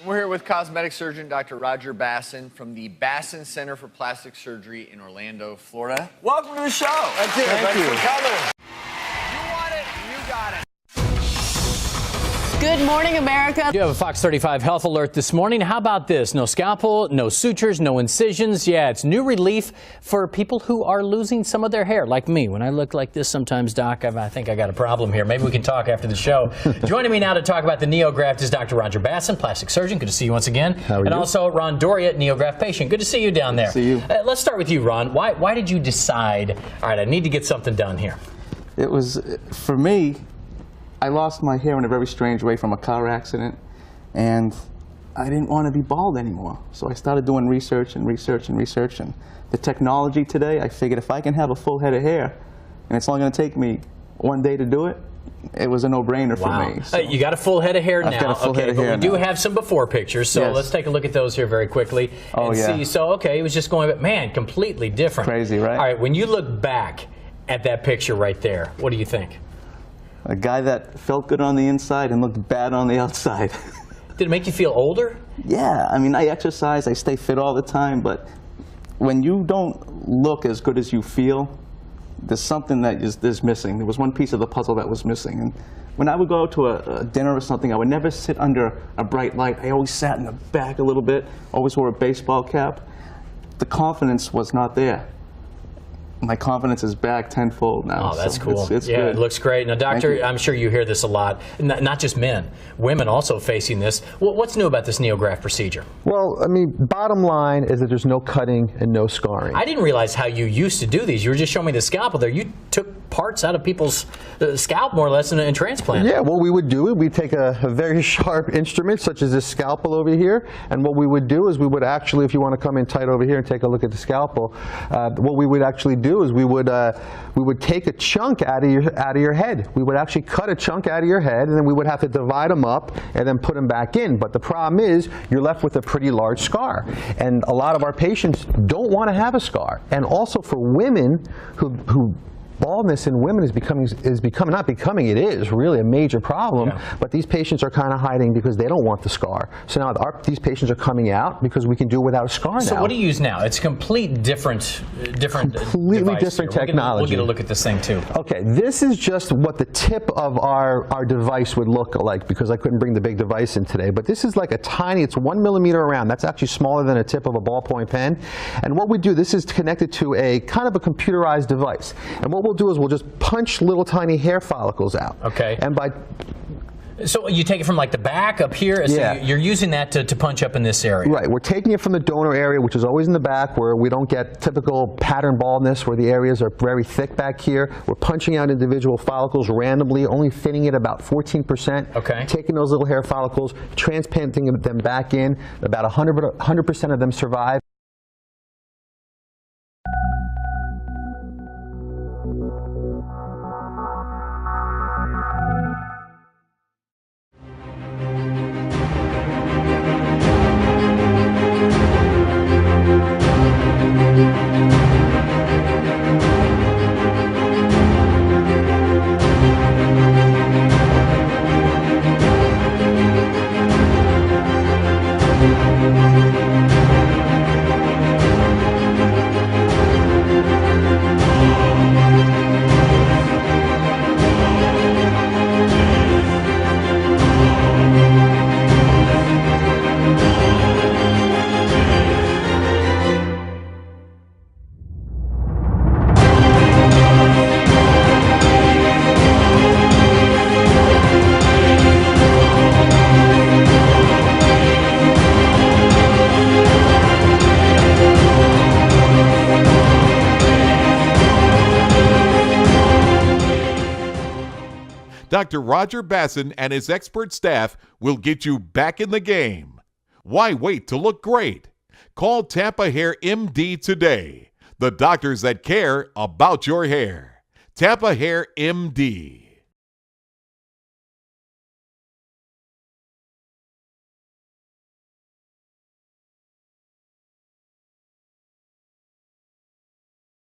We're here with cosmetic surgeon Dr. Roger Bassin from the Bassin Center for Plastic Surgery in Orlando, Florida. Welcome to the show. Thank you. Thanks for coming. You want it, you got it. Good morning, America. You have a Fox 35 health alert this morning. How about this? No scalpel, no sutures, no incisions. Yeah, it's new relief for people who are losing some of their hair, like me. When I look like this sometimes, Doc, I think I got a problem here. Maybe we can talk after the show. Joining me now to talk about the NeoGraft is Dr. Roger Bassin, plastic surgeon. Good to see you once again. How are you? And also Ron Doria, NeoGraft patient. Good to see you down there. See you. Let's start with you, Ron. Why did you decide, all right, I need to get something done here? It was, for me, I lost my hair in a very strange way from a car accident, and I didn't want to be bald anymore. So I started doing research and research and research, and the technology today, I figured if I can have a full head of hair, and it's only going to take me one day to do it, it was a no-brainer for me. So You got a full head of hair now. I've got a full head of hair but we do now. have some before pictures, so Yes. let's take a look at those here very quickly and see. So, okay, it was just going, but man, completely different. Crazy, right? All right, when you look back at that picture right there, what do you think? a guy that felt good on the inside and looked bad on the outside. Did it make you feel older? Yeah, I mean, I exercise, I stay fit all the time, but when you don't look as good as you feel, there's something that is missing. There was one piece of the puzzle that was missing. And when I would go to a dinner or something, I would never sit under a bright light. I always sat in the back a little bit, always wore a baseball cap. The confidence was not there. My confidence is back tenfold now. Oh, that's so cool. It's yeah, good. It looks great. Now, doctor, I'm sure you hear this a lot. Not just men, women also facing this. What's new about this NeoGraft procedure? Well, I mean, bottom line is that there's no cutting and no scarring. I didn't realize how you used to do these. You were just showing me the scalpel there. You took parts out of people's scalp, more or less, and transplanted. Yeah, what we would do, we'd take a very sharp instrument, such as this scalpel over here, and what we would do is we would actually, if you want to come in tight over here and take a look at the scalpel, what we would actually do is we would take a chunk out of your head. We would actually cut a chunk out of your head, and then we would have to divide them up and then put them back in. But the problem is, you're left with a pretty large scar, and a lot of our patients don't want to have a scar. And also for women who baldness in women is it is really a major problem, but these patients are kind of hiding because they don't want the scar. So now these patients are coming out because we can do it without a scar now. So what do you use now? It's completely different completely different technology. We'll get a look at this thing too. Okay, this is just what the tip of our device would look like, because I couldn't bring the big device in today, but this is like a tiny, it's 1 millimeter around. That's actually smaller than a tip of a ballpoint pen. And what we do, this is connected to a kind of a computerized device. And what we'll do is we'll just punch little tiny hair follicles out. Okay. And so you take it from like the back up here, so you're using that to punch up in this area. Right, we're taking it from the donor area, which is always in the back, where we don't get typical pattern baldness, where the areas are very thick back here. We're punching out individual follicles randomly, only thinning it about 14%. Okay. Taking those little hair follicles, transplanting them back in. About 100% of them survive. Dr. Roger Bassin and his expert staff will get you back in the game. Why wait to look great? Call Tampa Hair MD today. The doctors that care about your hair. Tampa Hair MD.